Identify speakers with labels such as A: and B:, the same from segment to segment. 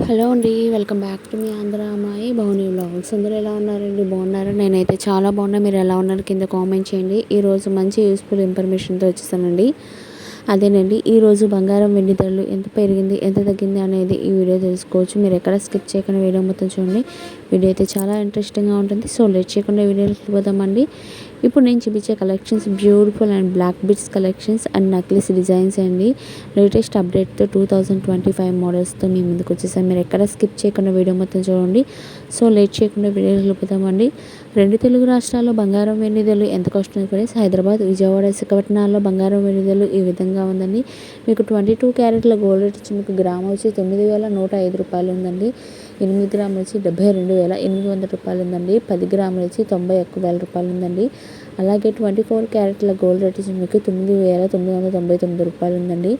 A: Hello అండి. Welcome back to me Andhra అమ్మాయి Bhavani vlogs. అందరూ ఎలా ఉన్నారండి? బాగున్నారా? నేనైతే చాలా బాగున్నా. మీరు ఎలా ఉన్నారు కింద కామెంట్ చేయండి. ఈరోజు మంచి యూస్ఫుల్ ఇన్ఫర్మేషన్తో వచ్చేసానండి. అదేనండి, ఈరోజు బంగారం వెండి ధరలు ఎంత పెరిగింది, ఎంత తగ్గింది అనేది ఈ వీడియో తెలుసుకోవచ్చు. మీరు ఎక్కడ స్కిప్ చేయకుండా వీడియో మొత్తం చూడండి. వీడియో అయితే చాలా ఇంట్రెస్టింగ్గా ఉంటుంది. సో లేట్ చేయకుండా వీడియోకి వెళ్ళిపోదామండి. ఇప్పుడు నేను చూపించే collections beautiful and black bits collections and necklace designs అండి. లేటెస్ట్ అప్డేట్తో 2025 మోడల్స్తో మీ ముందుకు వచ్చేసాను. మీరు ఎక్కడ స్కిప్ చేయకుండా వీడియో మొత్తం చూడండి. సో లేట్ చేయకుండా వీడియోకి వెళ్ళిపోతామండి. రెండు తెలుగు రాష్ట్రాల్లో బంగారం వెండి ధరలు ఎంతకు వస్తుంది ఫ్రెండ్స్? హైదరాబాద్, విజయవాడ, విశాఖపట్నాల్లో బంగారం వెండి ధరలు ఈ విధంగా ఉందండి. మీకు 22 క్యారెట్ల గోల్డ్ రేట్ వచ్చి మీకు గ్రామ్ వచ్చి 9,105 రూపాయలు ఉందండి. 8 గ్రాములు వచ్చి 72,800 రూపాయలు ఉందండి. 10 గ్రాములు వచ్చి 91,000 రూపాయలు ఉందండి. అలాగే 24 క్యారెట్ల గోల్డ్ రేట్ వచ్చి మీకు 9,999 రూపాయలు ఉందండి.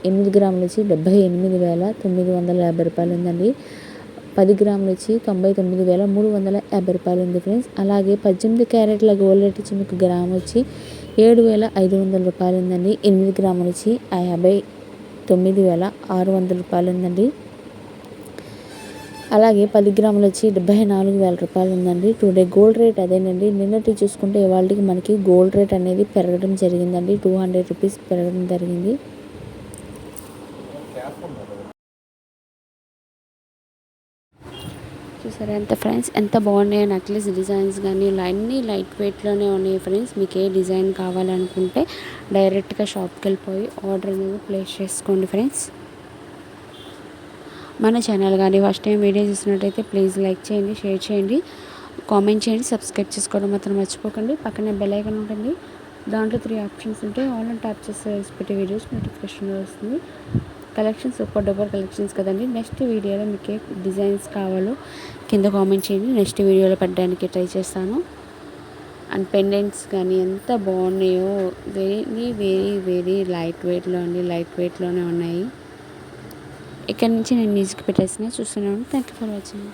A: 8 గ్రాములు వచ్చి 78,950 రూపాయలు ఉందండి. 10 గ్రాములు వచ్చి 99,350 రూపాయలు ఉంది ఫ్రెండ్స్. అలాగే 18 క్యారెట్ల గోల్డ్ రేట్ వచ్చి మీకు గ్రామ్ వచ్చి 7,500 రూపాయలు ఉందండి. 8 గ్రాములు వచ్చి 59,600 రూపాయలు ఉందండి. అలాగే 10 గ్రాములు వచ్చి 74,000 రూపాయలు ఉందండి. టుడే గోల్డ్ రేట్ అదేనండి. నిన్నటి చూసుకుంటే ఇవాళకి మనకి గోల్డ్ రేట్ అనేది పెరగడం జరిగిందండి. 200 రూపీస్ పెరగడం జరిగింది. చూసారా ఎంత ఫ్రెండ్స్, ఎంత బాగున్నాయో నెక్లెస్ డిజైన్స్ కానీ అన్నీ లైట్ వెయిట్లోనే ఉన్నాయి ఫ్రెండ్స్. మీకు ఏ డిజైన్ కావాలనుకుంటే డైరెక్ట్గా షాప్కి వెళ్ళిపోయి ఆర్డర్ అనేది ప్లేస్ చేసుకోండి ఫ్రెండ్స్. మన ఛానల్ కానీ ఫస్ట్ టైం వీడియో చూసినట్టయితే ప్లీజ్ లైక్ చేయండి, షేర్ చేయండి, కామెంట్ చేయండి, సబ్స్క్రైబ్ చేసుకోవడం మాత్రం మర్చిపోకండి. పక్కనే బెల్ ఐకాన్ ఉంటుంది. దాంట్లో 3 ఆప్షన్స్ ఉంటాయి. ఆల్ అని ట్యాప్ చేస్తే పెట్టే వీడియోస్ నోటిఫికేషన్లో వస్తుంది. కలెక్షన్స్ సూపర్ డూపర్ కలెక్షన్స్ కదండి. నెక్స్ట్ వీడియోలో మీకు ఏ డిజైన్స్ కావాలో కింద కామెంట్ చేయండి. నెక్స్ట్ వీడియోలో పెట్టడానికి ట్రై చేస్తాను. అండ్ పెండెంట్స్ కానీ ఎంత బాగున్నాయో, వెరీ వెరీ వెరీ లైట్ వెయిట్లోనే ఉన్నాయి. ఇక్కడ నుంచి నేను మ్యూజిక్ పెట్టేసిన చూస్తున్నాను. Thank you for watching.